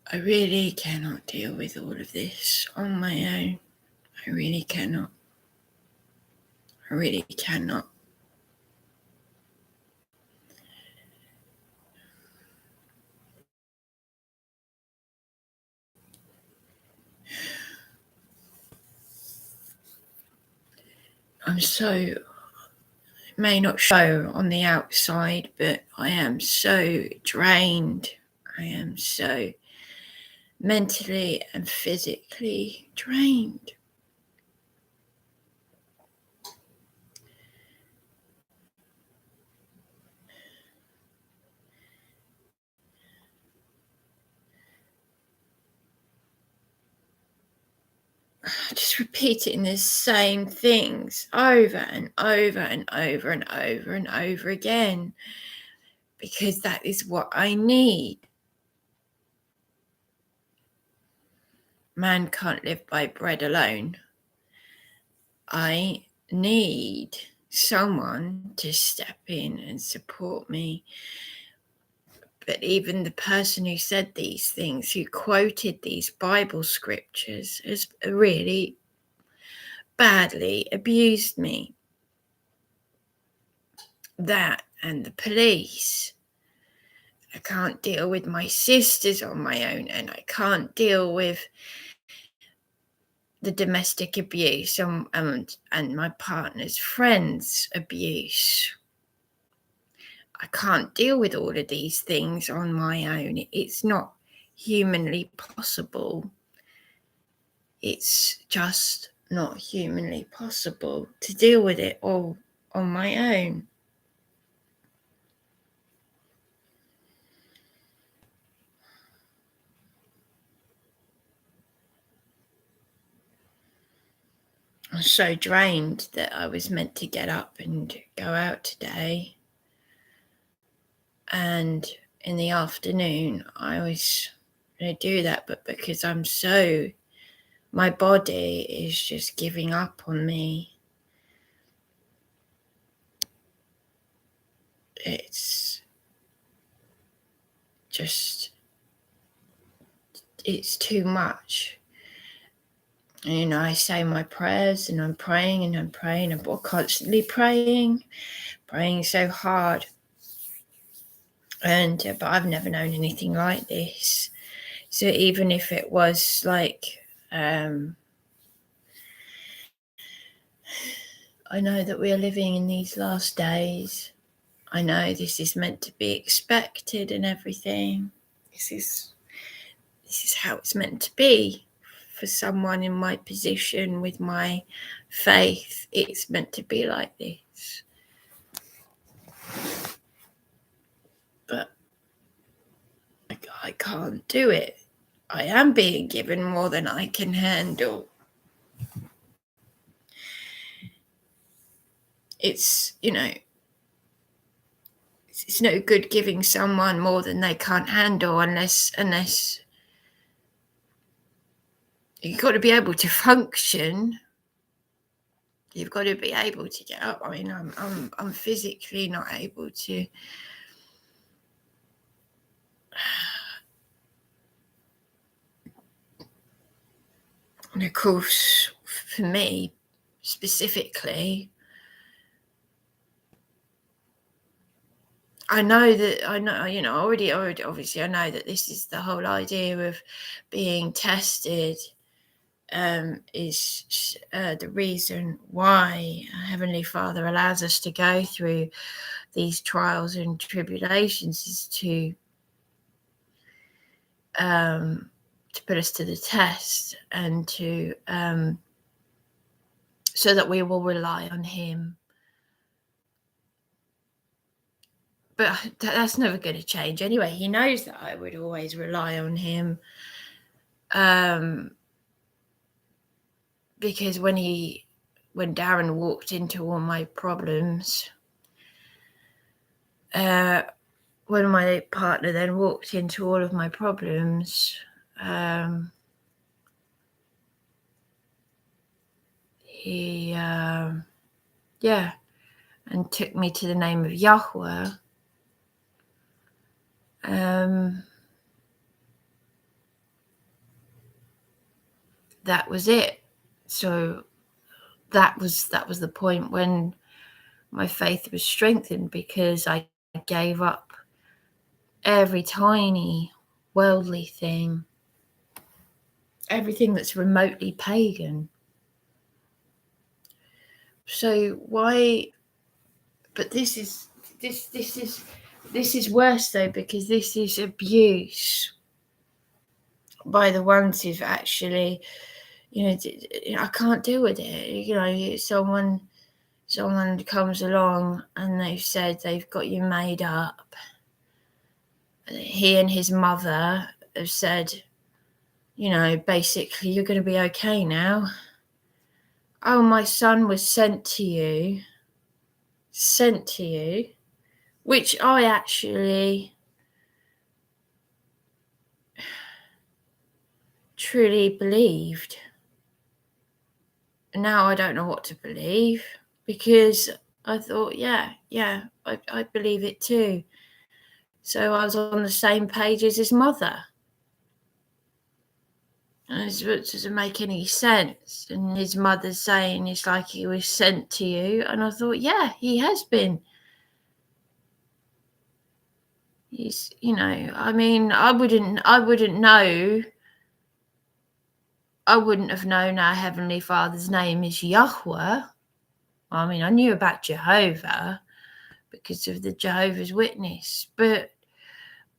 I really cannot deal with all of this on my own. I really cannot. I really cannot. I'm so, it may not show on the outside, but I am so drained. I am so mentally and physically drained. Just repeating the same things over and over and over and over and over again, because that is what I need. Man can't live by bread alone. I need someone to step in and support me. But even the person who said these things, who quoted these Bible scriptures, has really badly abused me. That and the police. I can't deal with my sisters on my own, and I can't deal with the domestic abuse and my partner's friends' abuse. I can't deal with all of these things on my own. It's not humanly possible. It's just not humanly possible to deal with it all on my own. I was so drained that I was meant to get up and go out today. And in the afternoon, I was going to do that, but because my body is just giving up on me. It's too much. And I say my prayers and I'm praying and I'm praying. I'm constantly praying so hard. But I've never known anything like this. So even if it was like, I know that we are living in these last days. I know this is meant to be expected and everything. This is how it's meant to be. For someone in my position with my faith, it's meant to be like this. But I can't do it. I am being given more than I can handle. It's no good giving someone more than they can't handle unless you've got to be able to function. You've got to be able to get up. I mean, I'm physically not able to. And of course, for me specifically, I know, already, obviously, I know that this is the whole idea of being tested. Is the reason why Heavenly Father allows us to go through these trials and tribulations, is to put us to the test and to so that we will rely on Him. But that's never going to change anyway. He knows that I would always rely on Him. Because when Darren walked into all my problems, when my partner then walked into all of my problems, he, and took me to the name of Yahweh. that was it. So that was the point when my faith was strengthened, because I gave up every tiny worldly thing, everything that's remotely pagan. So why? But this is worse though, because this is abuse by the ones who've actually, I can't deal with it. Someone comes along and they've said they've got you made up. He and his mother have said, basically, you're going to be okay now. Oh, my son was sent to you, which I actually truly believed. Now I don't know what to believe, because I thought, I believe it too. So I was on the same page as his mother. And it doesn't make any sense. And his mother's saying it's like he was sent to you. And I thought, yeah, he has been. He's, I mean, I wouldn't know. I wouldn't have known our Heavenly Father's name is Yahweh. I mean, I knew about Jehovah because of the Jehovah's Witness, but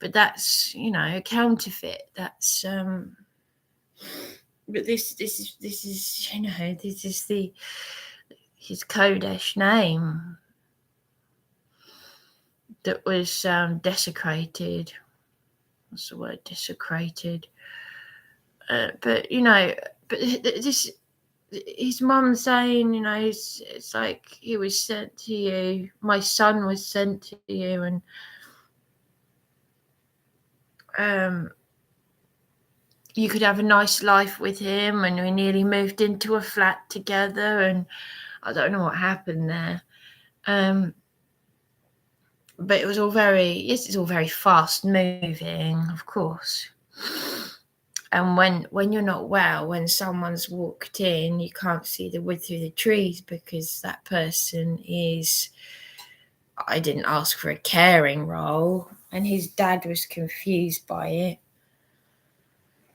that's, a counterfeit. That's but this is his Kodesh name that was desecrated. What's the word? Desecrated. But this, his mum saying, it's like he was sent to you. My son was sent to you, and you could have a nice life with him, and we nearly moved into a flat together, and I don't know what happened there. But it's all very fast moving, of course. And when you're not well, when someone's walked in, you can't see the wood through the trees, because that person is, I didn't ask for a caring role, and his dad was confused by it.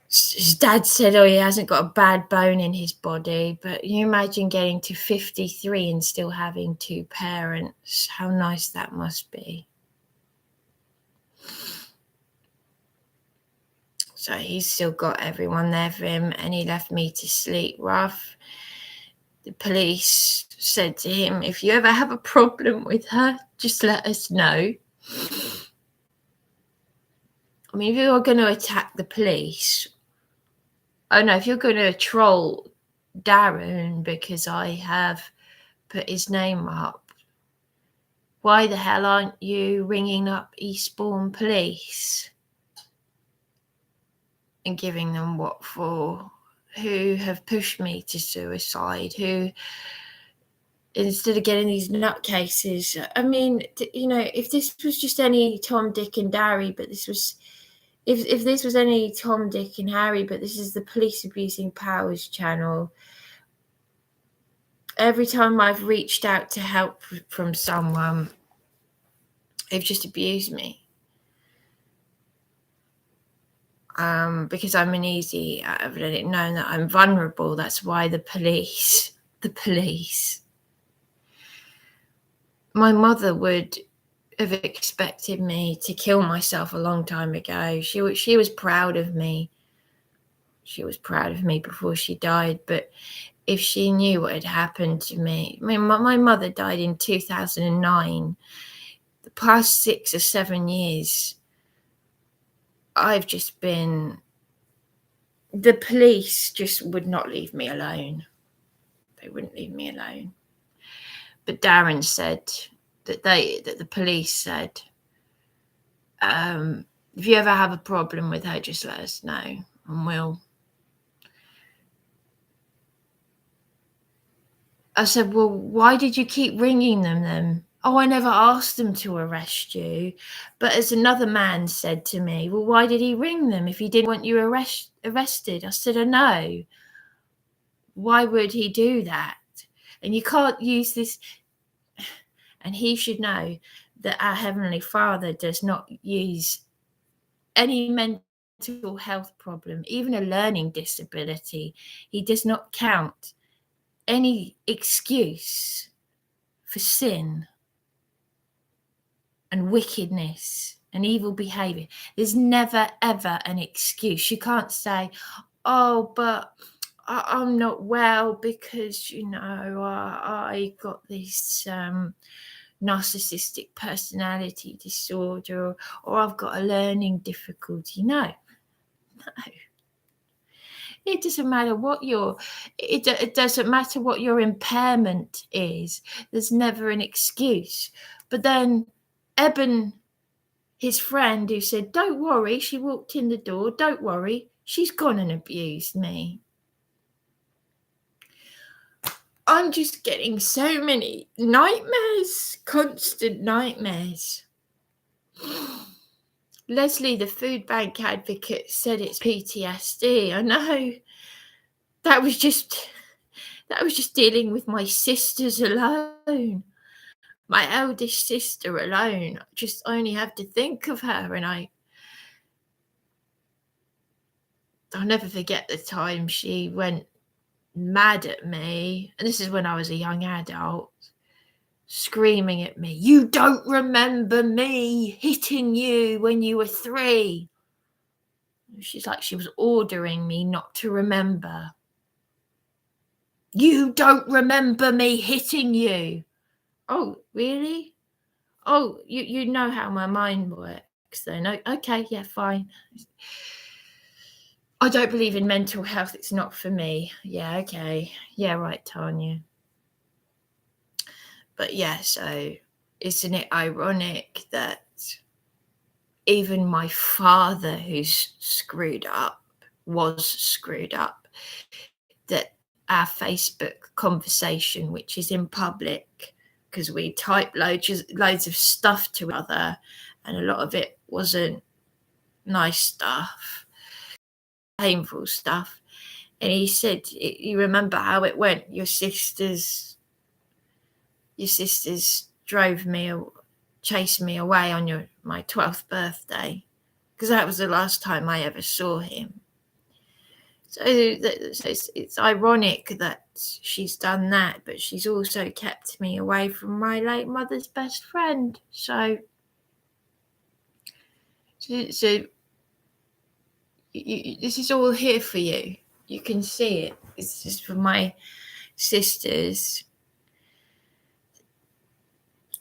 His dad said, he hasn't got a bad bone in his body, but you imagine getting to 53 and still having two parents. How nice that must be. So he's still got everyone there for him, and he left me to sleep rough. The police said to him, if you ever have a problem with her, just let us know. I mean, if you're going to attack the police, if you're going to troll Darren because I have put his name up, why the hell aren't you ringing up Eastbourne Police and giving them what for? Who have pushed me to suicide, who, instead of getting these nutcases, I mean, if this was just any Tom, Dick and Harry, but this was, if this was any Tom, Dick and Harry, but this is the Police Abusing Powers channel. Every time I've reached out to help from someone, they've just abused me. Because I'm uneasy. I've let it known that I'm vulnerable. That's why the police. My mother would have expected me to kill myself a long time ago. She was proud of me. She was proud of me before she died. But if she knew what had happened to me, I mean, my mother died in 2009. The past 6 or 7 years, I've just been, the police just would not leave me alone. They wouldn't leave me alone. But Darren said that the police said, if you ever have a problem with her, just let us know, and we'll. I said, well, why did you keep ringing them then? Oh, I never asked them to arrest you. But as another man said to me, well, why did he ring them if he didn't want you arrested? I said, I know. Why would he do that? And you can't use this. And he should know that our Heavenly Father does not use any mental health problem, even a learning disability. He does not count any excuse for sin and wickedness and evil behavior. There's never, ever an excuse. You can't say, oh, but I'm not well because, I got this narcissistic personality disorder, or I've got a learning difficulty. No. It doesn't matter what it doesn't matter what your impairment is. There's never an excuse. But then Eben, his friend who said, don't worry, she walked in the door, don't worry, she's gone and abused me. I'm just getting so many nightmares, constant nightmares. Leslie, the food bank advocate, said it's PTSD. I know. That was just dealing with my sisters alone. My eldest sister alone. I just only have to think of her, and I'll never forget the time she went mad at me. And this is when I was a young adult, screaming at me, you don't remember me hitting you when you were 3. She's like she was ordering me not to remember. You don't remember me hitting you. Oh, really? Oh, you know how my mind works then. Okay, yeah, fine. I don't believe in mental health. It's not for me. Yeah, okay. Yeah, right, Tanya. But yeah, so isn't it ironic that even my father, who's was screwed up, that our Facebook conversation, which is in public, because we type loads of stuff to each other, and a lot of it wasn't nice stuff, painful stuff. And he said, you remember how it went? Your sisters chased me away on my 12th birthday, because that was the last time I ever saw him. So it's ironic that she's done that, but she's also kept me away from my late mother's best friend. So this is all here for you. You can see it. It's just for my sisters.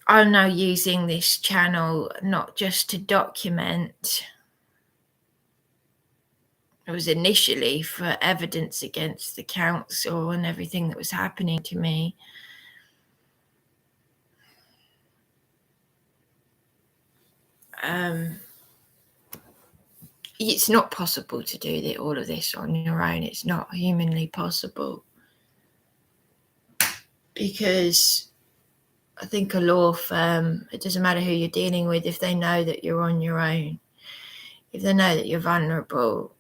I'm now using this channel not just to document. It was initially for evidence against the council and everything that was happening to me. It's not possible to do all of this on your own. It's not humanly possible. Because I think a law firm, it doesn't matter who you're dealing with, if they know that you're on your own, if they know that you're vulnerable,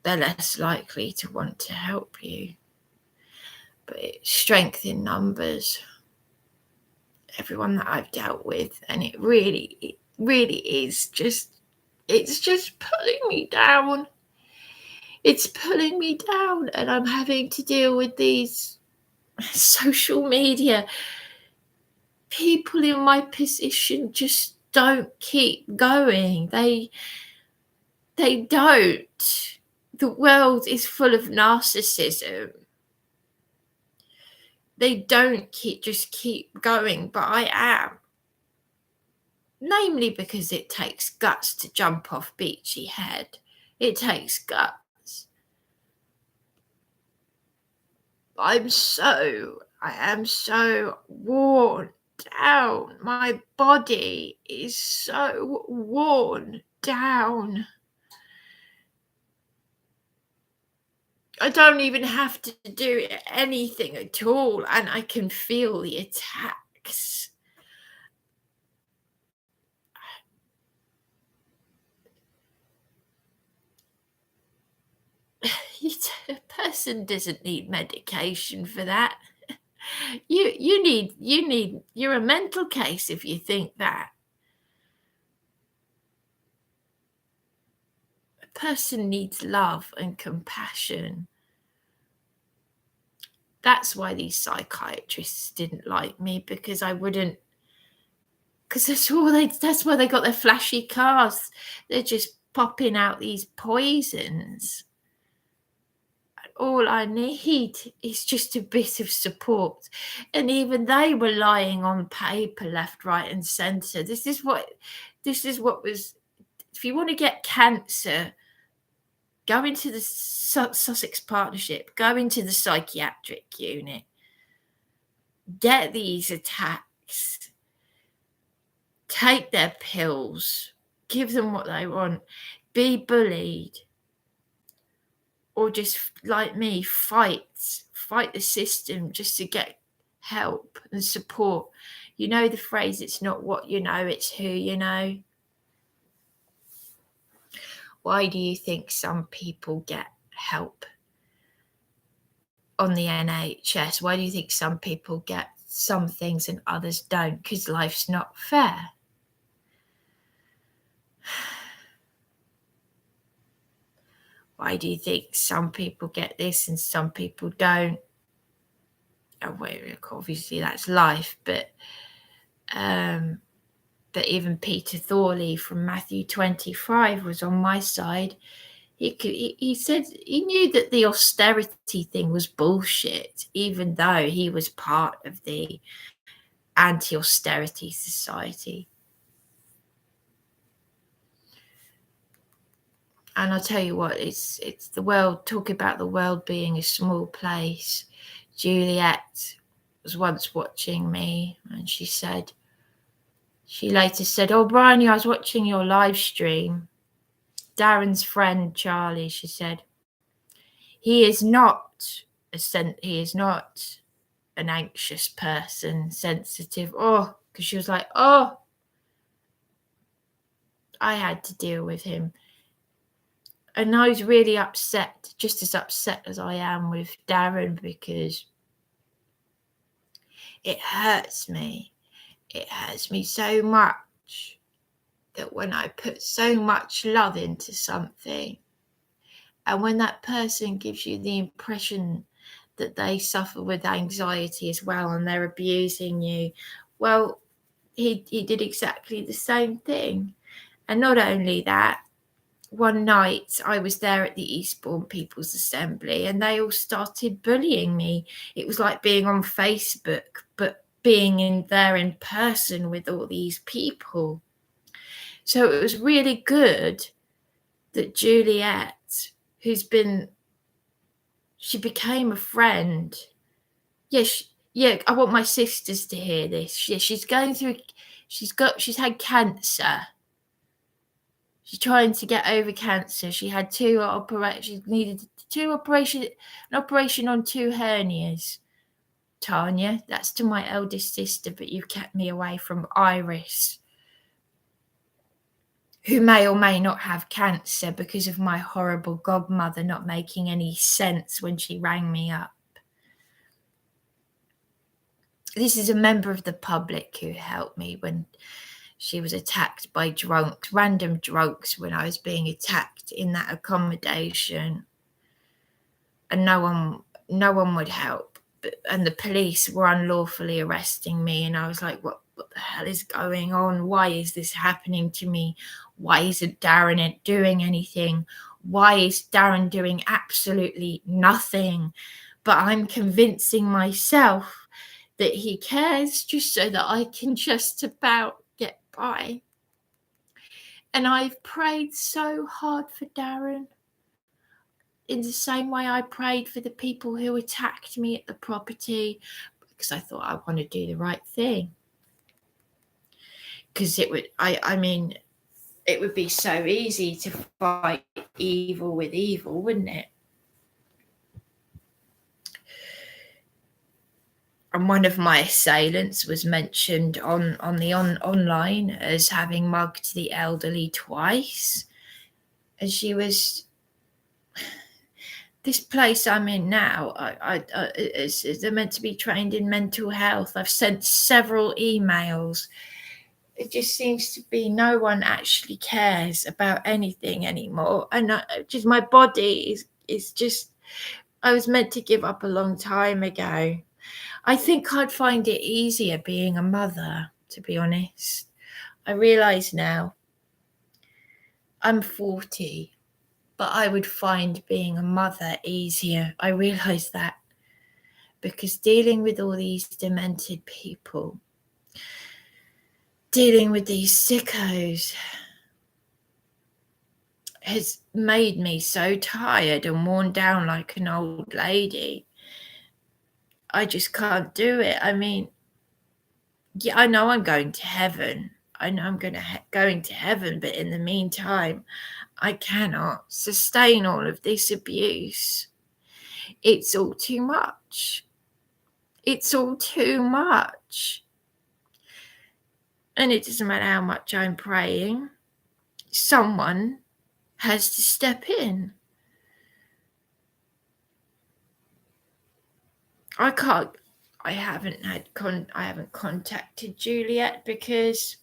they're less likely to want to help you. But it's strength in numbers. Everyone that I've dealt with, and it really is just, it's just pulling me down. It's pulling me down, and I'm having to deal with these social media. People in my position just don't keep going. They don't. The world is full of narcissism. They don't keep going, but I am. Namely because it takes guts to jump off Beachy Head. It takes guts. I am so worn down. My body is so worn down. I don't even have to do anything at all, and I can feel the attacks. A person doesn't need medication for that. You're a mental case if you think that. A person needs love and compassion. That's why these psychiatrists didn't like me, because that's why they got their flashy cars. They're just popping out these poisons. All I need is just a bit of support. And even they were lying on paper left, right, and centre. This is what was, if you want to get cancer, go into the Sussex Partnership, go into the psychiatric unit, get these attacks, take their pills, give them what they want, be bullied, or just like me, fight the system just to get help and support. You know the phrase, it's not what you know, it's who you know. Why do you think some people get help on the NHS? Why do you think some people get some things and others don't? Because life's not fair. Why do you think some people get this and some people don't? Oh, well, obviously that's life, but even Peter Thorley from Matthew 25 was on my side. He said he knew that the austerity thing was bullshit, even though he was part of the anti-austerity society. And I'll tell you what, it's the world. Talk about the world being a small place. Juliet was once watching me, and she later said, "Oh, Bryony, I was watching your live stream. Darren's friend, Charlie," she said, he is not an anxious person, sensitive. Oh, because she was like, oh, I had to deal with him. And I was really upset, just as upset as I am with Darren, because it hurts me. It hurts me so much that when I put so much love into something, and when that person gives you the impression that they suffer with anxiety as well and they're abusing you, well, he did exactly the same thing. And not only that, one night I was there at the Eastbourne People's Assembly and they all started bullying me. It was like being on Facebook, but being there in person with all these people. So it was really good that Juliet, she became a friend. Yes, I want my sisters to hear this. Yeah, she's had cancer. She's trying to get over cancer. She had an operation on 2 hernias. Tanya, that's to my eldest sister, but you've kept me away from Iris, who may or may not have cancer because of my horrible godmother not making any sense when she rang me up. This is a member of the public who helped me when she was attacked by random drunks, when I was being attacked in that accommodation. And no one would help. And the police were unlawfully arresting me. And I was like, what the hell is going on? Why is this happening to me? Why isn't Darren doing anything? Why is Darren doing absolutely nothing? But I'm convincing myself that he cares just so that I can just about get by. And I've prayed so hard for Darren, in the same way I prayed for the people who attacked me at the property, because I thought I want to do the right thing. Because it would be so easy to fight evil with evil, wouldn't it? And one of my assailants was mentioned online as having mugged the elderly twice. And she was this place I'm in now, they're meant to be trained in mental health. I've sent several emails. It just seems to be no one actually cares about anything anymore. And just my body is just, I was meant to give up a long time ago. I think I'd find it easier being a mother, to be honest. I realise now I'm 40, but I would find being a mother easier. I realise that because dealing with all these demented people, dealing with these sickos, has made me so tired and worn down like an old lady. I just can't do it. I mean, yeah, I know I'm going to heaven. I know I'm going to heaven, but in the meantime, I cannot sustain all of this abuse. It's all too much. It's all too much. And it doesn't matter how much I'm praying, someone has to step in. I haven't contacted Juliet because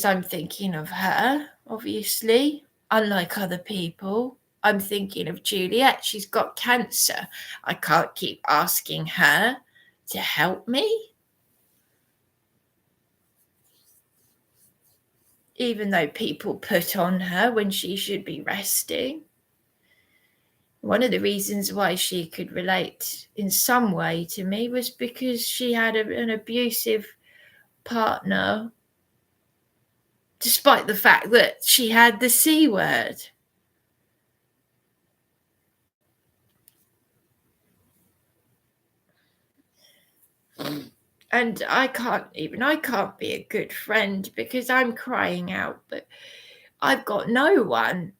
I'm thinking of her, obviously. Unlike other people, I'm thinking of Juliet. She's got cancer. I can't keep asking her to help me, even though people put on her when she should be resting. One of the reasons why she could relate in some way to me was because she had an abusive partner, despite the fact that she had the C word. And I can't be a good friend because I'm crying out, but I've got no one.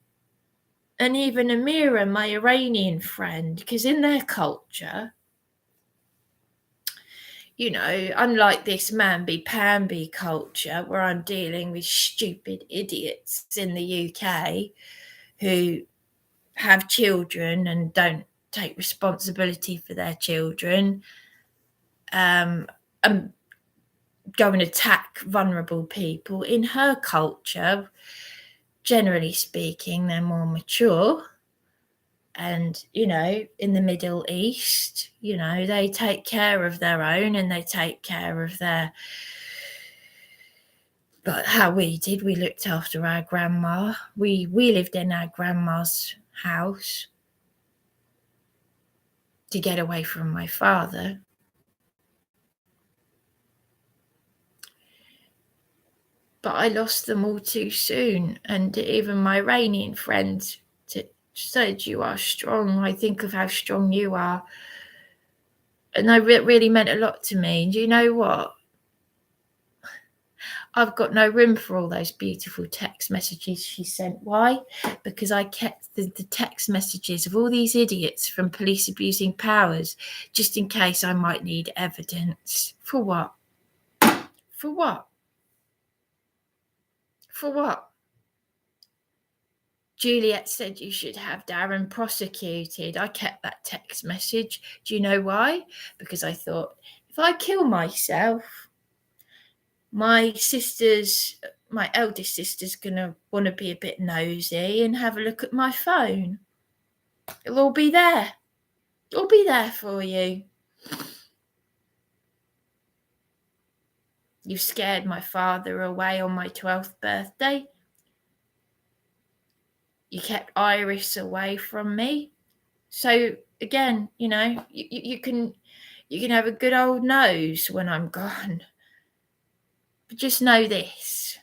And even Amira, my Iranian friend, because in their culture, you know, unlike this mamby-pamby culture where I'm dealing with stupid idiots in the UK who have children and don't take responsibility for their children, and go and attack vulnerable people. In her culture, generally speaking, they're more mature. And, you know, in the Middle East, you know, they take care of their own and they take care of their. But how we did, we looked after our grandma. We lived in our grandma's house to get away from my father. But I lost them all too soon. And even my Iranian friend said, "You are strong. I think of how strong you are." And that really meant a lot to me. And you know what? I've got no room for all those beautiful text messages she sent. Why? Because I kept the text messages of all these idiots from police abusing powers just in case I might need evidence. For what? For what? For what? Juliet said you should have Darren prosecuted. I kept that text message. Do you know why? Because I thought, if I kill myself, my eldest sister's gonna want to be a bit nosy and have a look at my phone. It'll all be there. It'll be there for you. You scared my father away on my 12th birthday. You kept Iris away from me. So again, you know, you can have a good old nose when I'm gone. But just know this.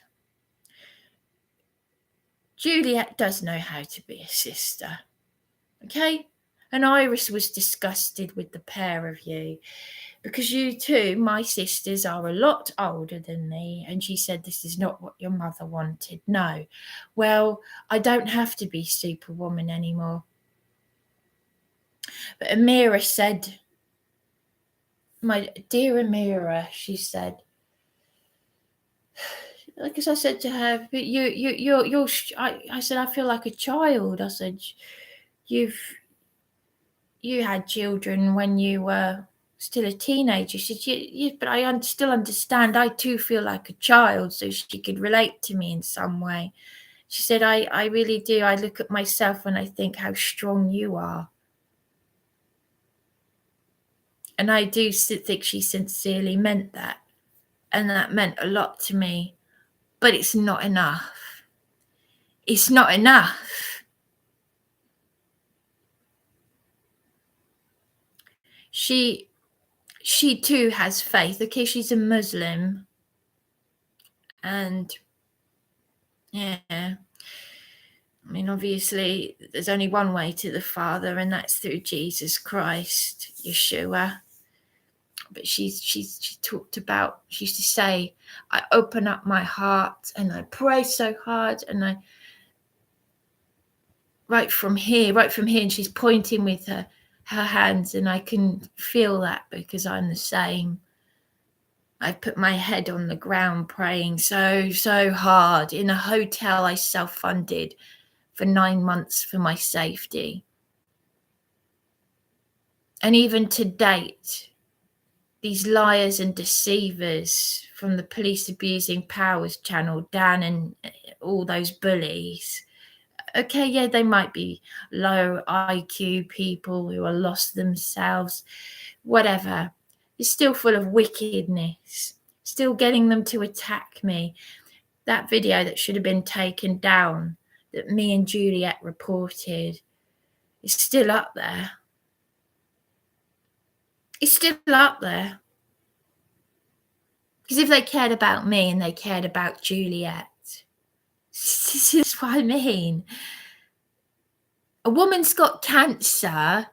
Juliet does know how to be a sister. Okay? And Iris was disgusted with the pair of you because you two, my sisters, are a lot older than me. And she said, this is not what your mother wanted. No. Well, I don't have to be Superwoman anymore. But Amira said, my dear Amira, she said, because I said to her, but I said, I feel like a child. I said, you've, you had children when you were still a teenager. She said, but I still understand. I too feel like a child. So she could relate to me in some way. She said, I really do. I look at myself and I think how strong you are. And I do think she sincerely meant that. And that meant a lot to me. But it's not enough. It's not enough. She too has faith. Okay, she's a Muslim. And yeah, I mean, obviously, there's only one way to the Father, and that's through Jesus Christ, Yeshua. But she talked about, she used to say, I open up my heart and I pray so hard, and I right from here, and she's pointing with her hands, and I can feel that because I'm the same. I put my head on the ground praying so hard in a hotel I self-funded for 9 months for my safety. And even to date, these liars and deceivers from the Police Abusing Powers channel, Dan and all those bullies, okay, yeah, they might be low IQ people who are lost themselves, whatever. It's still full of wickedness, still getting them to attack me. That video that should have been taken down, that me and Juliet reported, is still up there. It's still up there. Because if they cared about me and they cared about Juliet, this is what I mean. A woman's got cancer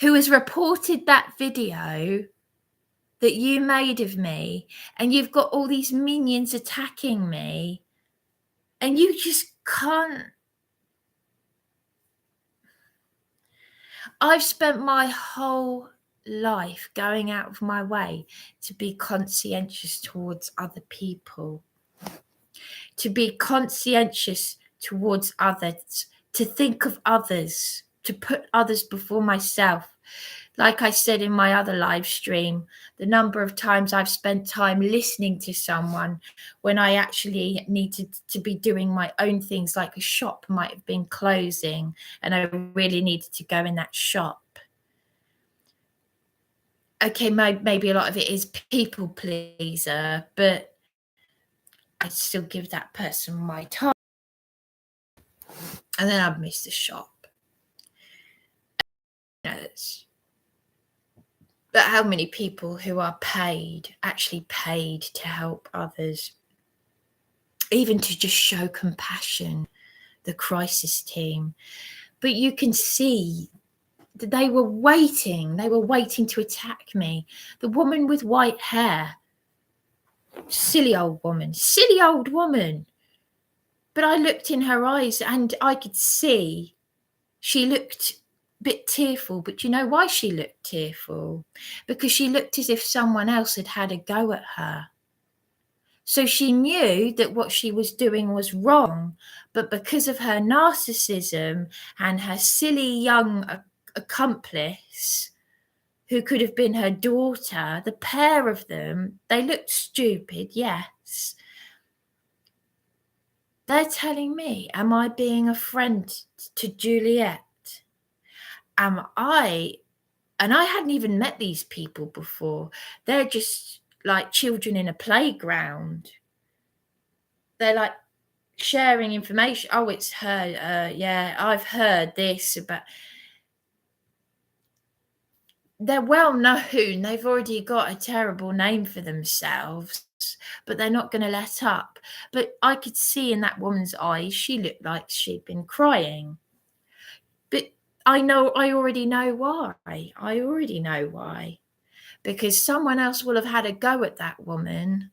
who has reported that video that you made of me, and you've got all these minions attacking me, and you just can't. I've spent my whole life going out of my way to be conscientious towards other people, to be conscientious towards others, to think of others, to put others before myself. Like I said in my other live stream, the number of times I've spent time listening to someone when I actually needed to be doing my own things, like a shop might have been closing and I really needed to go in that shop. Okay, maybe a lot of it is people pleaser, but I still give that person my time. And then I'd miss the shop. But how many people who are actually paid to help others, even to just show compassion, the crisis team. But you can see that they were waiting to attack me. The woman with white hair, silly old woman. But I looked in her eyes and I could see she looked a bit tearful. But you know why she looked tearful? Because she looked as if someone else had had a go at her. So she knew that what she was doing was wrong, but because of her narcissism and her silly young accomplice, who could have been her daughter, the pair of them, they looked stupid, yes. They're telling me, am I being a friend to Juliet? And I hadn't even met these people before. They're just like children in a playground. They're like sharing information. Oh, it's her. Yeah, I've heard this about. They're well known. They've already got a terrible name for themselves, but they're not going to let up. But I could see in that woman's eyes, she looked like she'd been crying. But I already know why. Because someone else will have had a go at that woman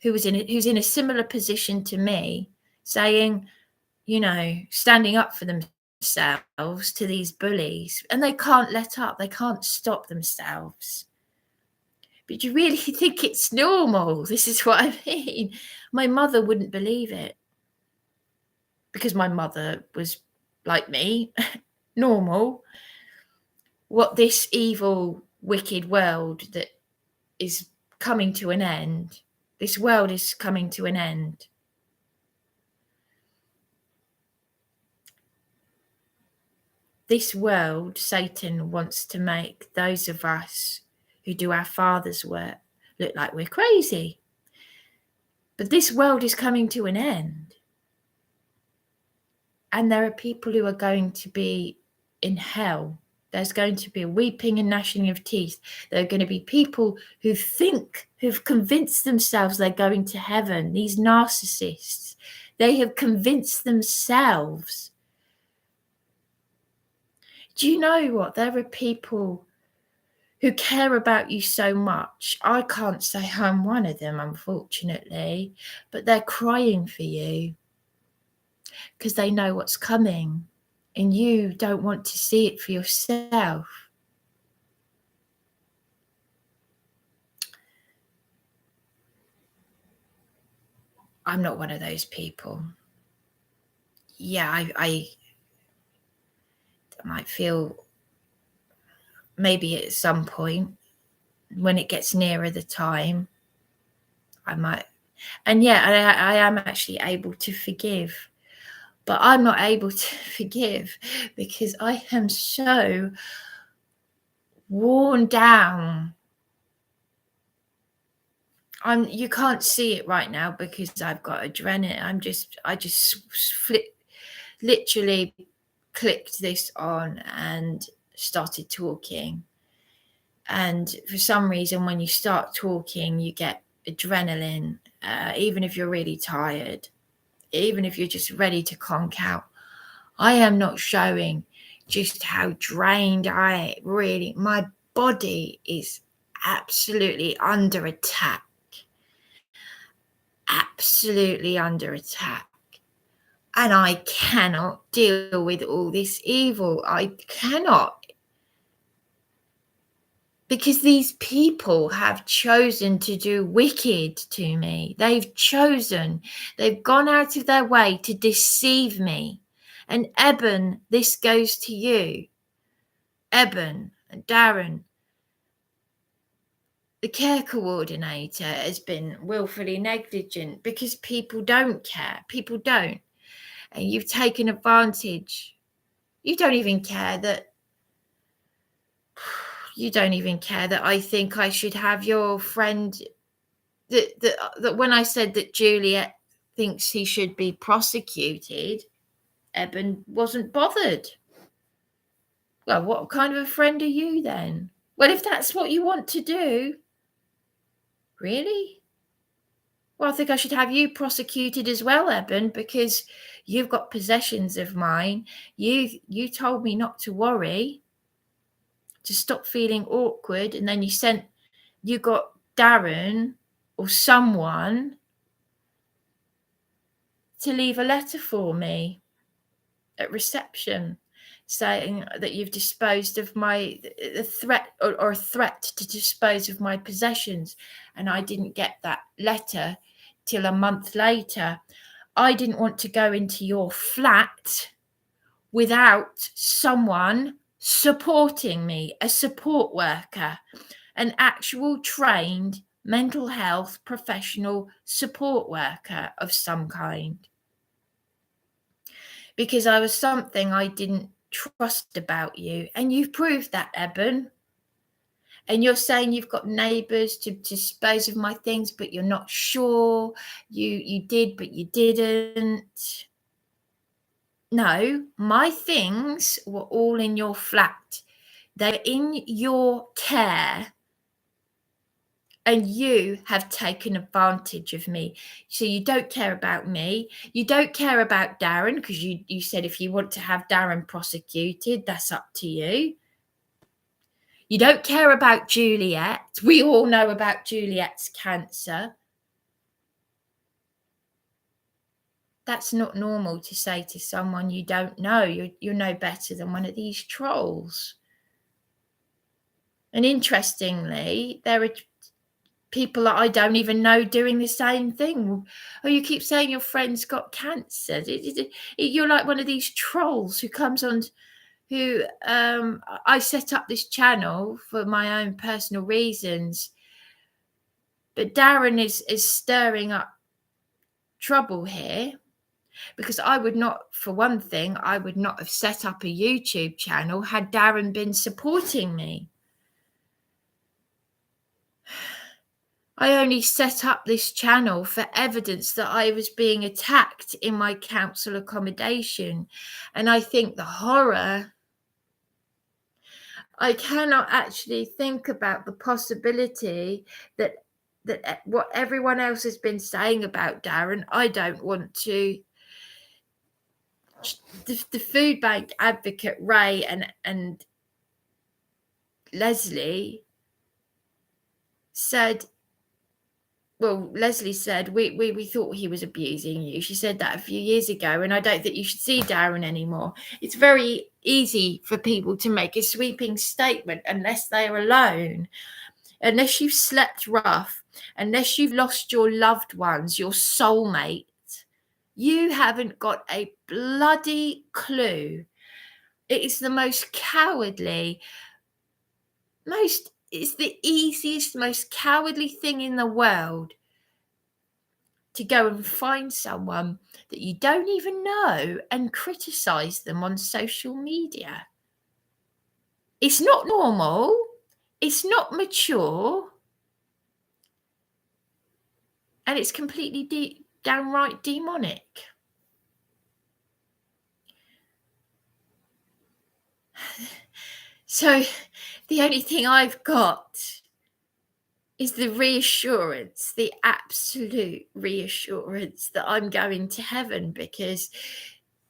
who's in a similar position to me, saying, standing up for themselves to these bullies, and they can't let up. They can't stop themselves But do you really think it's normal? This is what I mean. My mother wouldn't believe it because my mother was like me, normal. What this evil, wicked world that is coming to an end, this world is coming to an end. This world, Satan wants to make those of us who do our Father's work look like we're crazy. But this world is coming to an end. And there are people who are going to be in hell. There's going to be a weeping and gnashing of teeth. There are going to be people who've convinced themselves they're going to heaven. These narcissists, they have convinced themselves. Do you know what? There are people who care about you so much. I can't say I'm one of them, unfortunately, but they're crying for you because they know what's coming and you don't want to see it for yourself. I'm not one of those people. Yeah, I might feel maybe at some point when it gets nearer the time, I might. And yeah, I am actually able to forgive. But I'm not able to forgive because I am so worn down. You can't see it right now because I've got adrenaline. I just literally clicked this on and started talking. And for some reason, when you start talking, you get adrenaline, even if you're really tired, even if you're just ready to conk out. I am not showing just how drained my body is absolutely under attack. Absolutely under attack. And I cannot deal with all this evil. I cannot. Because these people have chosen to do wicked to me. They've gone out of their way to deceive me. And Eben, this goes to you. Eben and Darren, the care coordinator has been willfully negligent because people don't care. People don't. And you've taken advantage. You don't even care that I think I should have your friend that when I said that Juliet thinks he should be prosecuted, Eben wasn't bothered. Well, what kind of a friend are you then? Well, if that's what you want to do, really? Well, I think I should have you prosecuted as well, Eben, because you've got possessions of mine. You told me not to worry, to stop feeling awkward, and then you got Darren or someone to leave a letter for me at reception saying that you've disposed of the threat or a threat to dispose of my possessions, and I didn't get that letter till a month later. I didn't want to go into your flat without someone supporting me, a support worker, an actual trained mental health professional support worker of some kind. Because I was something I didn't trust about you. And you've proved that, Eben. And you're saying you've got neighbours to dispose of my things, but you're not sure. You did, but you didn't. No, my things were all in your flat. They're in your care. And you have taken advantage of me. So you don't care about me. You don't care about Darren because you said if you want to have Darren prosecuted, that's up to you. You don't care about Juliet. We all know about Juliet's cancer. That's not normal to say to someone you don't know. You're no better than one of these trolls. And interestingly, there are people that I don't even know doing the same thing. Oh, you keep saying your friend's got cancer. You're like one of these trolls who comes on, who I set up this channel for my own personal reasons. But Darren is stirring up trouble here, because I would not, for one thing, I would not have set up a YouTube channel had Darren been supporting me. I only set up this channel for evidence that I was being attacked in my council accommodation. And I think the horror, I cannot actually think about the possibility that what everyone else has been saying about Darren, I don't want to. The food bank advocate Ray and Leslie said, well, Leslie said, we thought he was abusing you. She said that a few years ago, and I don't think you should see Darren anymore. It's very easy for people to make a sweeping statement unless they are alone, unless you've slept rough, unless you've lost your loved ones, your soulmate. You haven't got a bloody clue. It is the most cowardly, it's the easiest, most cowardly thing in the world to go and find someone that you don't even know and criticize them on social media. It's not normal. It's not mature. And it's completely downright demonic. So the only thing I've got is the reassurance, the absolute reassurance that I'm going to heaven, because,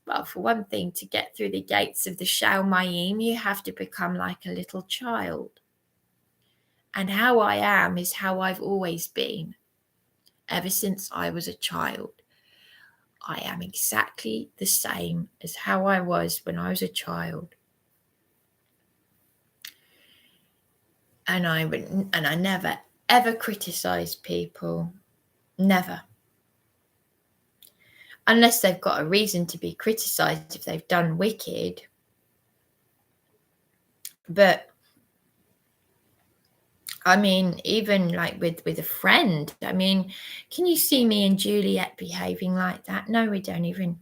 well, for one thing, to get through the gates of the Shalmayim, you have to become like a little child. And how I am is how I've always been, ever since I was a child. I am exactly the same as how I was when I was a child. And I never, ever criticize people. Never. Unless they've got a reason to be criticized if they've done wicked. But I mean, even like with a friend, I mean, can you see me and Juliet behaving like that? No, we don't even.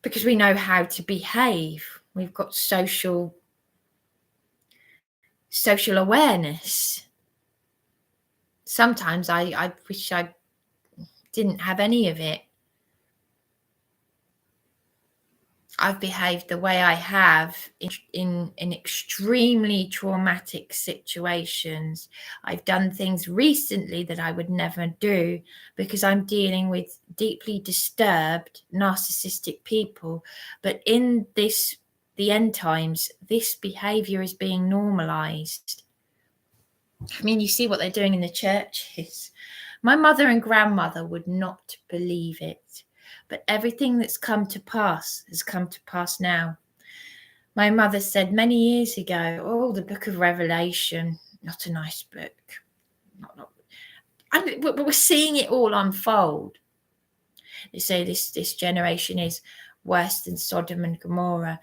Because we know how to behave. We've got social awareness. Sometimes I wish I didn't have any of it. I've behaved the way I have in extremely traumatic situations. I've done things recently that I would never do because I'm dealing with deeply disturbed, narcissistic people. But in the end times, this behavior is being normalized. I mean, you see what they're doing in the churches. My mother and grandmother would not believe it. But everything that's come to pass has come to pass now. My mother said many years ago, oh, the book of Revelation, not a nice book. But we're seeing it all unfold. They say this generation is worse than Sodom and Gomorrah.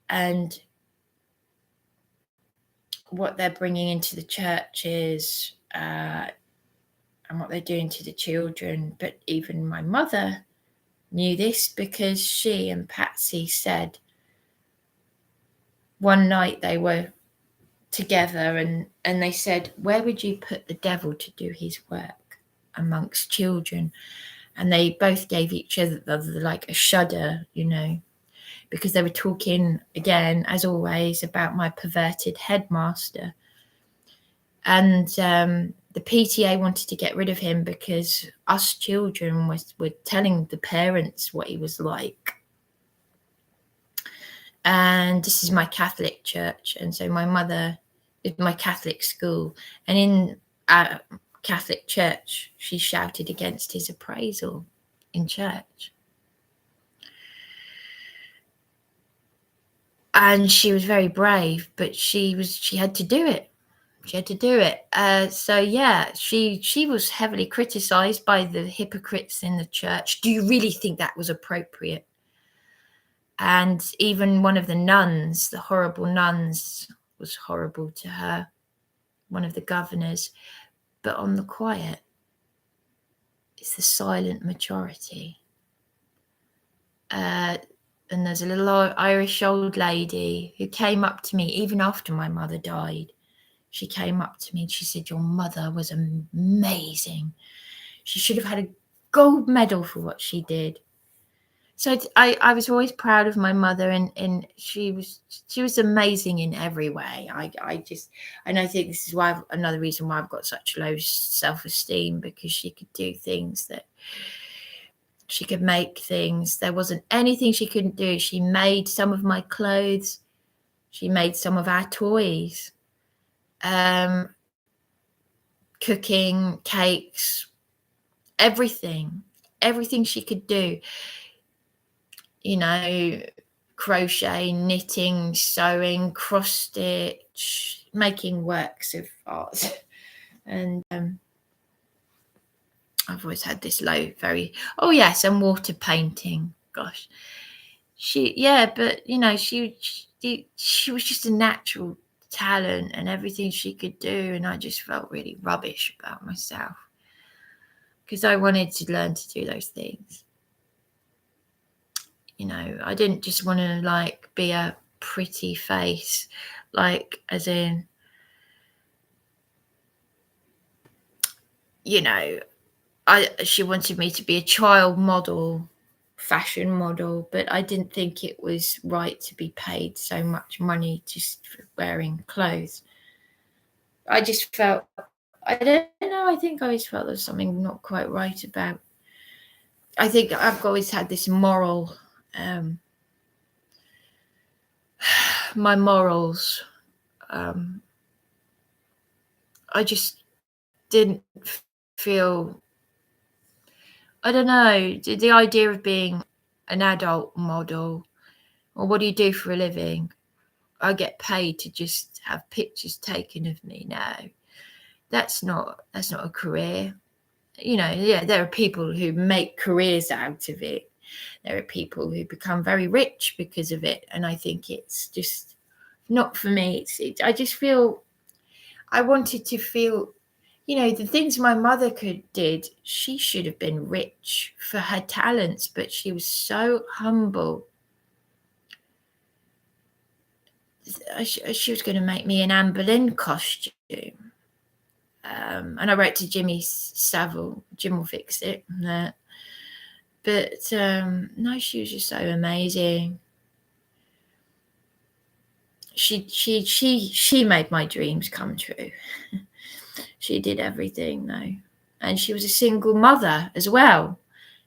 And what they're bringing into the churches and what they're doing to the children. But even my mother knew this because she and Patsy said one night they were together and they said, where would you put the devil to do his work amongst children? And they both gave each other like a shudder, you know, because they were talking again, as always, about my perverted headmaster. And the PTA wanted to get rid of him because us children were telling the parents what he was like. And this is my Catholic church. And so my mother is my Catholic school. And in a Catholic church, she shouted against his appraisal in church. And she was very brave, but she had to do it She had to do it. So yeah, she was heavily criticized by the hypocrites in the church. Do you really think that was appropriate? And even one of the nuns, the horrible nuns, was horrible to her, one of the governors. But on the quiet, it's the silent majority. And there's a little Irish old lady who came up to me even after my mother died. She came up to me and she said, your mother was amazing. She should have had a gold medal for what she did. So I was always proud of my mother, and she was amazing in every way. I think this is why another reason why I've got such low self-esteem, because she could do things that she could make things. There wasn't anything she couldn't do. She made some of my clothes. She made some of our toys. Cooking, cakes, everything she could do. You know, crochet, knitting, sewing, cross stitch, making works of art. And I've always had this and water painting. Gosh, but you know, she was just a natural talent, and everything she could do, and I just felt really rubbish about myself because I wanted to learn to do those things. You know, I didn't just want to like be a pretty face, like as in, you know, she wanted me to be a child model, fashion model, but I didn't think it was right to be paid so much money just for wearing clothes. I just felt, I don't know, I think I always felt there's something not quite right about. I think I've always had this moral, my morals, I just didn't feel, I don't know, the idea of being an adult model, or what do you do for a living? I get paid to just have pictures taken of me. No, that's not a career. You know, yeah, there are people who make careers out of it. There are people who become very rich because of it. And I think it's just not for me. I just feel, I wanted to feel, you know, the things my mother did, she should have been rich for her talents, but she was so humble. She was going to make me an Anne Boleyn costume. And I wrote to Jimmy Savile. Jim will fix it. But no, she was just so amazing. She made my dreams come true. She did everything, though. And she was a single mother as well.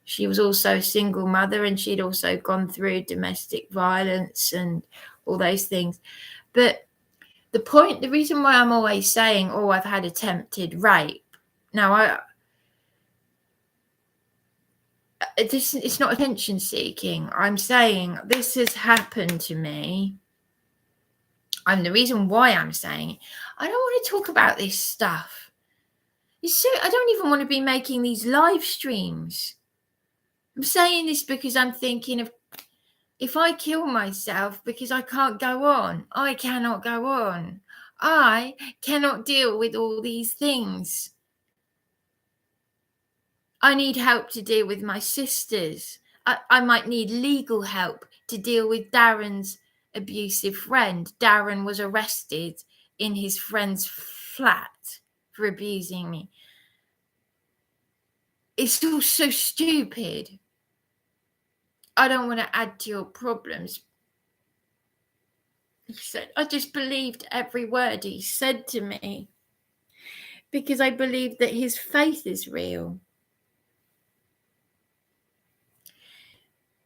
She was also a single mother, and she'd also gone through domestic violence and all those things. But the reason why I'm always saying, oh, I've had attempted rape. Now, it's not attention seeking. I'm saying this has happened to me. And the reason why I'm saying it, I don't want to talk about this stuff. I don't even want to be making these live streams. I'm saying this because I'm thinking of, if I kill myself because I can't go on, I cannot go on. I cannot deal with all these things. I need help to deal with my sisters. I might need legal help to deal with Darren's abusive friend. Darren was arrested in his friend's flat for abusing me. It's all so stupid. I don't want to add to your problems. He said, I just believed every word he said to me because I believe that his faith is real.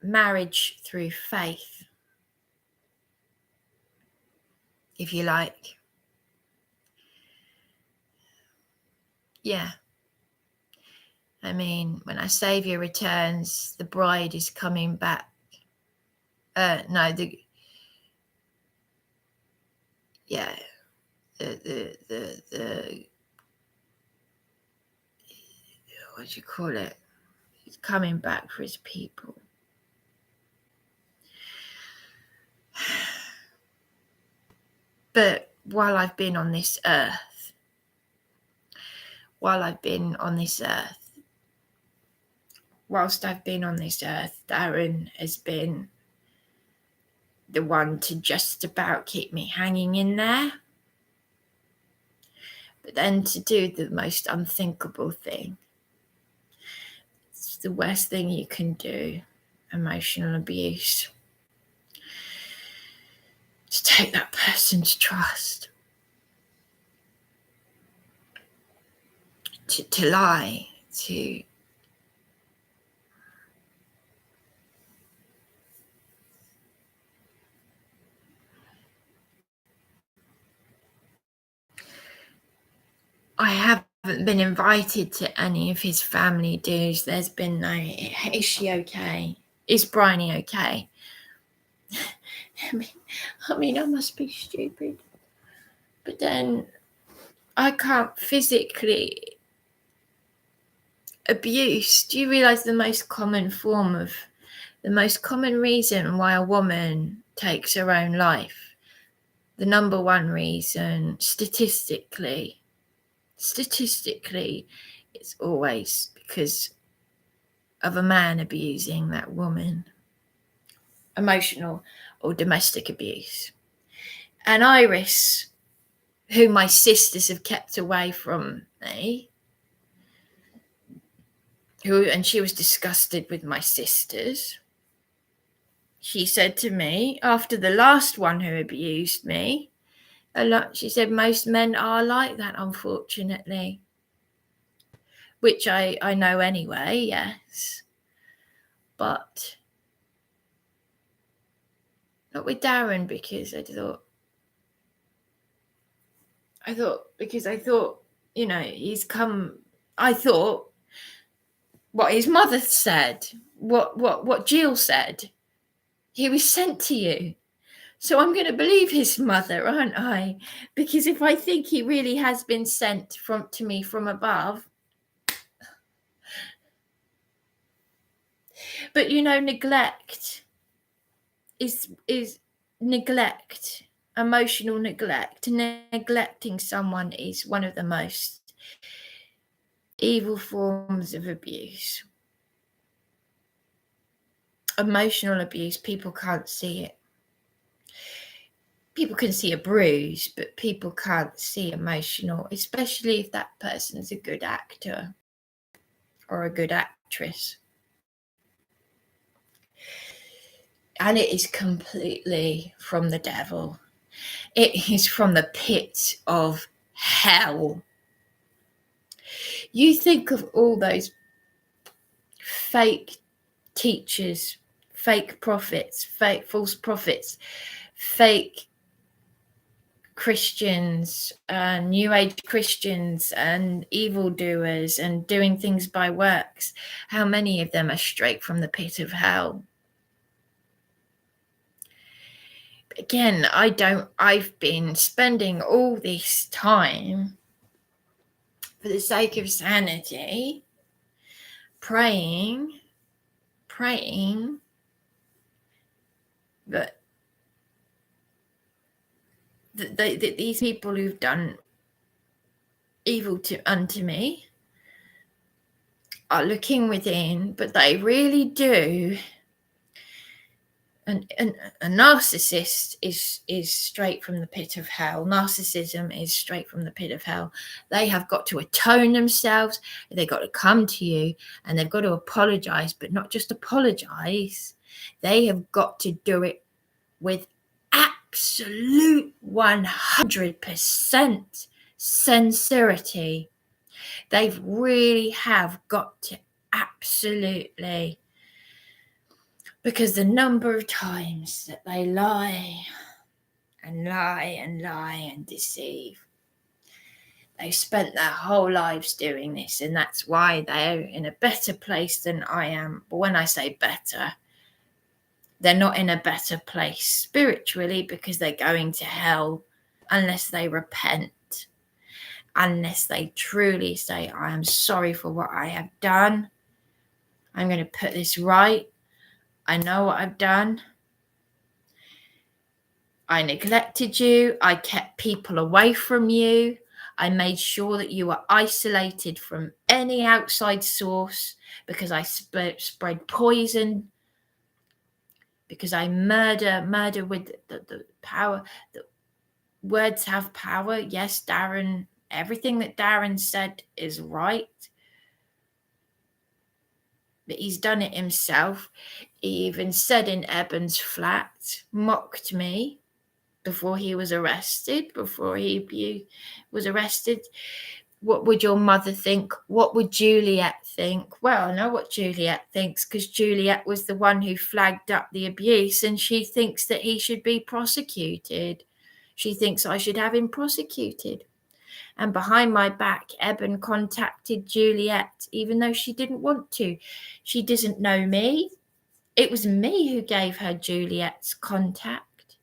Marriage through faith, if you like. Yeah. I mean, when our Saviour returns, the bride is coming back. Yeah. the what do you call it? He's coming back for his people. But while I've been on this earth, whilst I've been on this earth, Darren has been the one to just about keep me hanging in there. But then to do the most unthinkable thing, it's the worst thing you can do, emotional abuse. To take that person's trust. To lie, I haven't been invited to any of his family dues. There's been no, is she okay? Is Bryony okay? I mean, I must be stupid. But then I can't physically abuse. Do you realise the most common reason why a woman takes her own life? The number one reason, statistically, it's always because of a man abusing that woman. Emotional or domestic abuse. And Iris, who my sisters have kept away from me, and she was disgusted with my sisters. She said to me, after the last one who abused me, she said, most men are like that, unfortunately. Which I know anyway, yes. But not with Darren, because I thought, you know, he's come, I thought what his mother said, what Jill said, he was sent to you. So I'm going to believe his mother, aren't I? Because if I think he really has been sent to me from above. But, you know, neglect is neglect, emotional neglect. Neglecting someone is one of the most evil forms of abuse. Emotional abuse, people can't see it. People can see a bruise, but people can't see emotional, especially if that person is a good actor or a good actress. And it is completely from the devil. It is from the pit of hell. You think of all those fake teachers, fake prophets, fake false prophets, fake Christians, New Age Christians, and evildoers, and doing things by works. How many of them are straight from the pit of hell? Again, I've been spending all this time for the sake of sanity, praying that these people who've done evil unto me are looking within, but they really do. And a narcissist is straight from the pit of hell. Narcissism is straight from the pit of hell. They have got to atone themselves. They've got to come to you and they've got to apologize, but not just apologize. They have got to do it with absolute 100% sincerity. They really have got to absolutely, because the number of times that they lie and deceive, they've spent their whole lives doing this, and that's why they're in a better place than I am. But when I say better, they're not in a better place spiritually, because they're going to hell unless they repent, unless they truly say, I am sorry for what I have done. I'm going to put this right. I know what I've done. I neglected you. I kept people away from you. I made sure that you were isolated from any outside source because I spread poison, because I murder with the power. The words have power. Yes, Darren, everything that Darren said is right. But he's done it himself. He even said in Eben's flat, mocked me before he was arrested, What would your mother think? What would Juliet think? Well, I know what Juliet thinks, because Juliet was the one who flagged up the abuse, and she thinks that he should be prosecuted. She thinks I should have him prosecuted. And behind my back, Eben contacted Juliet, even though she didn't want to. She doesn't know me. It was me who gave her Juliet's contact.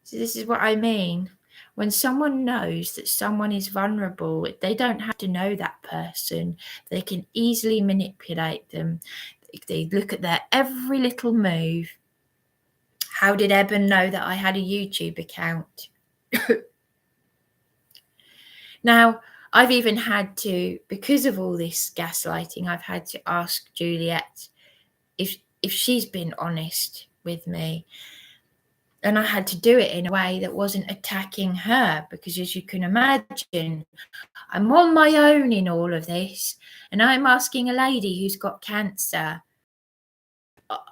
So this is what I mean. When someone knows that someone is vulnerable, they don't have to know that person. They can easily manipulate them. They look at their every little move. How did Eben know that I had a YouTube account? Now, I've even had to, because of all this gaslighting, I've had to ask Juliet if she's been honest with me. And I had to do it in a way that wasn't attacking her, because as you can imagine, I'm on my own in all of this. And I'm asking a lady who's got cancer,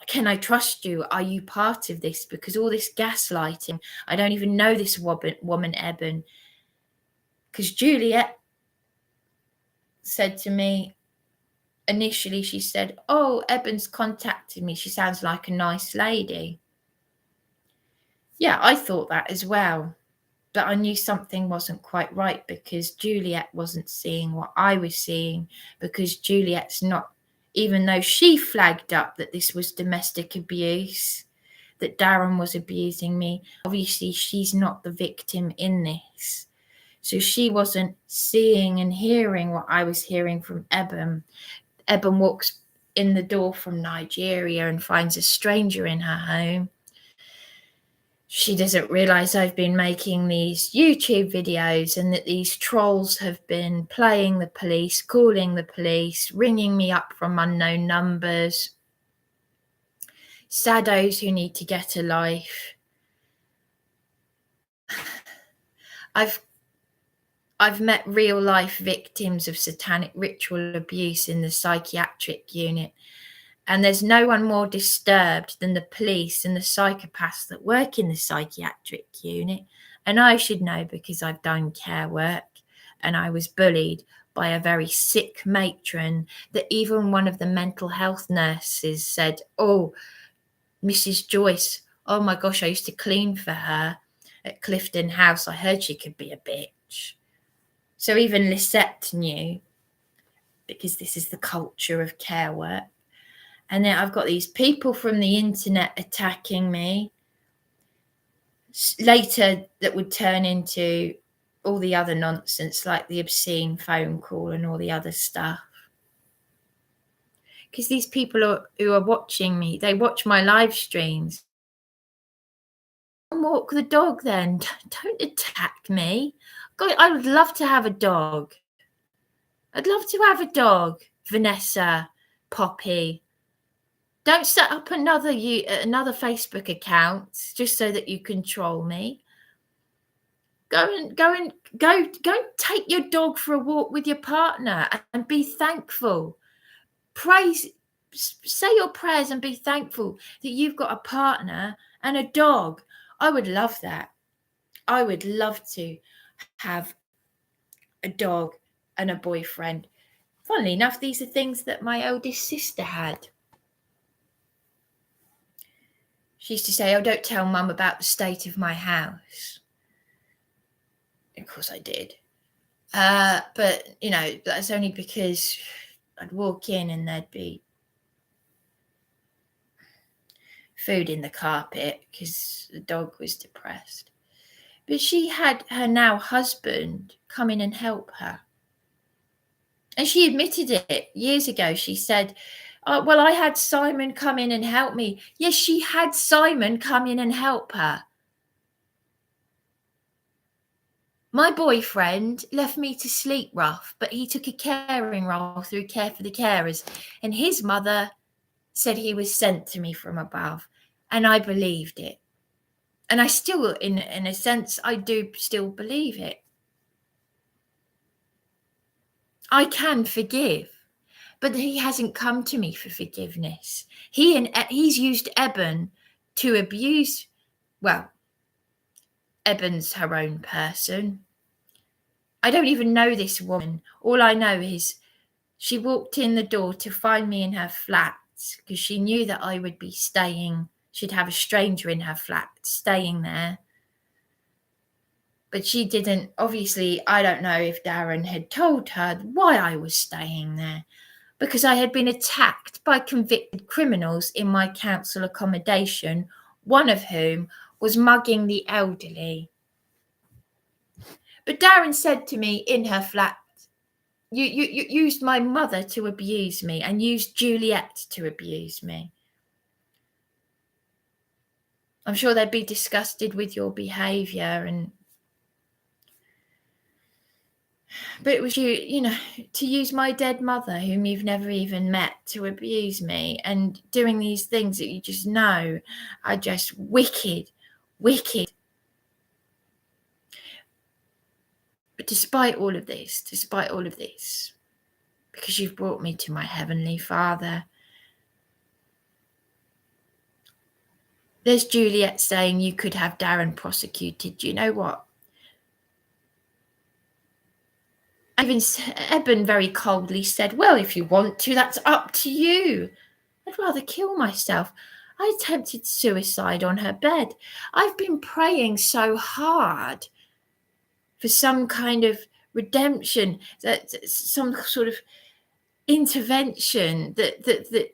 can I trust you? Are you part of this? Because all this gaslighting, I don't even know this woman Eben. Because Juliet said to me, initially she said, oh, Eben's contacted me. She sounds like a nice lady. Yeah, I thought that as well. But I knew something wasn't quite right, because Juliet wasn't seeing what I was seeing, because Juliet's not, even though she flagged up that this was domestic abuse, that Darren was abusing me, obviously she's not the victim in this. So she wasn't seeing and hearing what I was hearing from Eben. Eben walks in the door from Nigeria and finds a stranger in her home. She doesn't realize I've been making these YouTube videos, and that these trolls have been playing the police, calling the police, ringing me up from unknown numbers. Saddos who need to get a life. I've met real life victims of satanic ritual abuse in the psychiatric unit. And there's no one more disturbed than the police and the psychopaths that work in the psychiatric unit. And I should know, because I've done care work, and I was bullied by a very sick matron, that even one of the mental health nurses said, oh, Mrs. Joyce, oh my gosh, I used to clean for her at Clifton House. I heard she could be a bitch. So even Lisette knew, because this is the culture of care work. And then I've got these people from the internet attacking me later that would turn into all the other nonsense, like the obscene phone call and all the other stuff. Because these people who are watching me, they watch my live streams. Walk the dog then. Don't attack me. God, I would love to have a dog. I'd love to have a dog, Vanessa, Poppy. Don't set up another Facebook account just so that you can troll me. Go take your dog for a walk with your partner and be thankful. Say your prayers and be thankful that you've got a partner and a dog. I would love that. I would love to have a dog and a boyfriend. Funnily enough, these are things that my eldest sister had. She used to say, oh, don't tell Mum about the state of my house. Of course I did. But, you know, that's only because I'd walk in and there'd be food in the carpet because the dog was depressed. But she had her now husband come in and help her. And she admitted it years ago. She said, "Oh, well, I had Simon come in and help me." Yes, she had Simon come in and help her. My boyfriend left me to sleep rough, but he took a caring role through Care for the Carers. And his mother said he was sent to me from above. And I believed it. And I still, in a sense, I do still believe it. I can forgive, but he hasn't come to me for forgiveness. He's used Eben to abuse. Well, Eben's her own person. I don't even know this woman. All I know is she walked in the door to find me in her flat because she knew that I would be staying. She'd have a stranger in her flat staying there. But she didn't. Obviously, I don't know if Darren had told her why I was staying there, because I had been attacked by convicted criminals in my council accommodation, one of whom was mugging the elderly. But Darren said to me in her flat, you used my mother to abuse me and used Juliet to abuse me. I'm sure they'd be disgusted with your behaviour but it was you know, to use my dead mother, whom you've never even met, to abuse me and doing these things that you just know are just wicked. But despite all of this, because you've brought me to my Heavenly Father, there's Juliet saying you could have Darren prosecuted. Do you know what? Even Eben very coldly said, well, if you want to, that's up to you. I'd rather kill myself. I attempted suicide on her bed. I've been praying so hard for some kind of redemption, that some sort of intervention that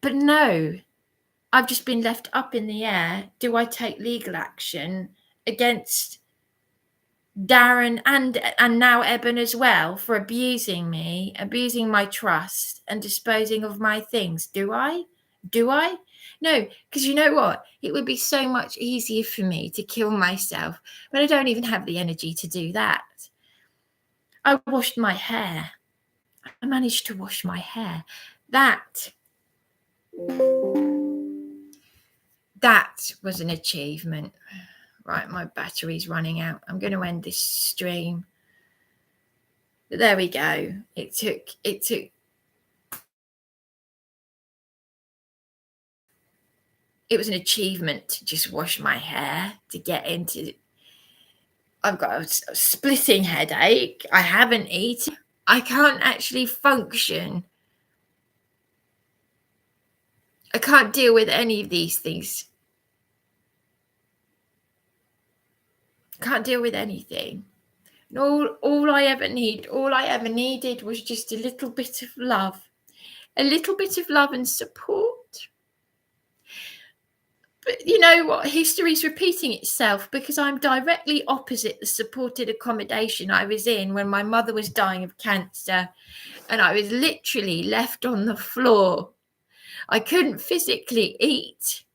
but no, I've just been left up in the air. Do I take legal action against Darren and now Eben as well for abusing me, abusing my trust and disposing of my things? Do I? No, because you know what? It would be so much easier for me to kill myself, but I don't even have the energy to do that. I washed my hair. I managed to wash my hair. That was an achievement. Right, my battery's running out. I'm going to end this stream. But there we go. It took it was an achievement to just wash my hair, to get into. I've got a splitting headache. I haven't eaten. I can't actually function. I can't deal with any of these things. Can't deal with anything. And all I ever needed was just a little bit of love. A little bit of love and support. But you know what? History's repeating itself, because I'm directly opposite the supported accommodation I was in when my mother was dying of cancer, and I was literally left on the floor. I couldn't physically eat.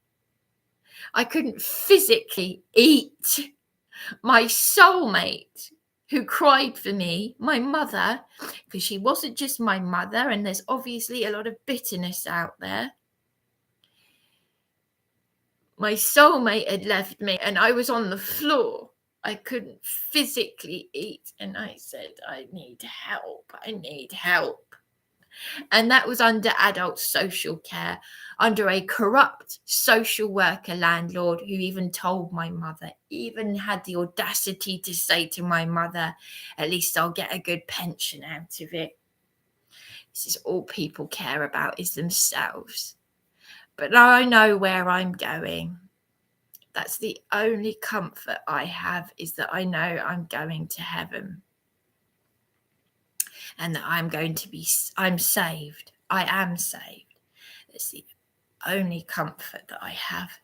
My soulmate, who cried for me, my mother, because she wasn't just my mother, and there's obviously a lot of bitterness out there. My soulmate had left me and I was on the floor. I couldn't physically eat. And I said, I need help. And that was under adult social care, under a corrupt social worker landlord who even told my mother, even had the audacity to say to my mother, at least I'll get a good pension out of it. This is all people care about, is themselves. But I know where I'm going. That's the only comfort I have, is that I know I'm going to heaven. And that I'm saved. I am saved. That's the only comfort that I have.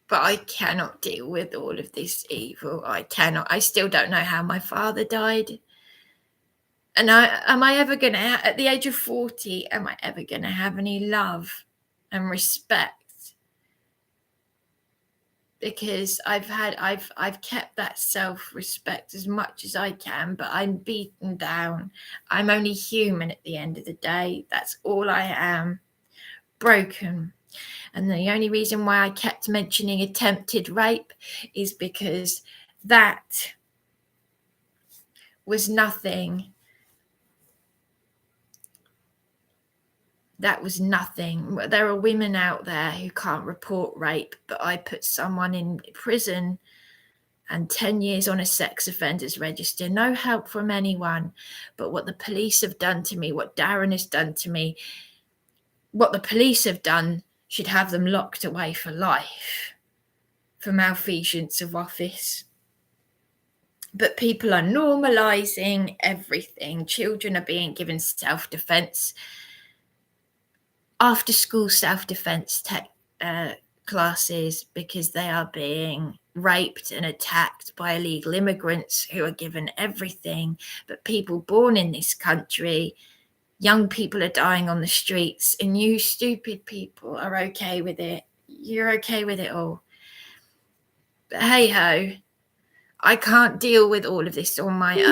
But I cannot deal with all of this evil. I cannot. I still don't know how my father died. And am I ever going to, at the age of 40, am I ever going to have any love and respect? Because I've kept that self-respect as much as I can, but I'm beaten down. I'm only human at the end of the day. That's all I am. Broken. And the only reason why I kept mentioning attempted rape is because that was nothing. That was nothing. There are women out there who can't report rape, but I put someone in prison and 10 years on a sex offenders register. No help from anyone. But what the police have done to me, what Darren has done to me, what the police have done should have them locked away for life for malfeasance of office. But people are normalising everything. Children are being given self-defence, after school self-defence classes, because they are being raped and attacked by illegal immigrants who are given everything. But people born in this country, young people are dying on the streets, and you stupid people are okay with it. You're okay with it all. But hey ho, I can't deal with all of this on my own.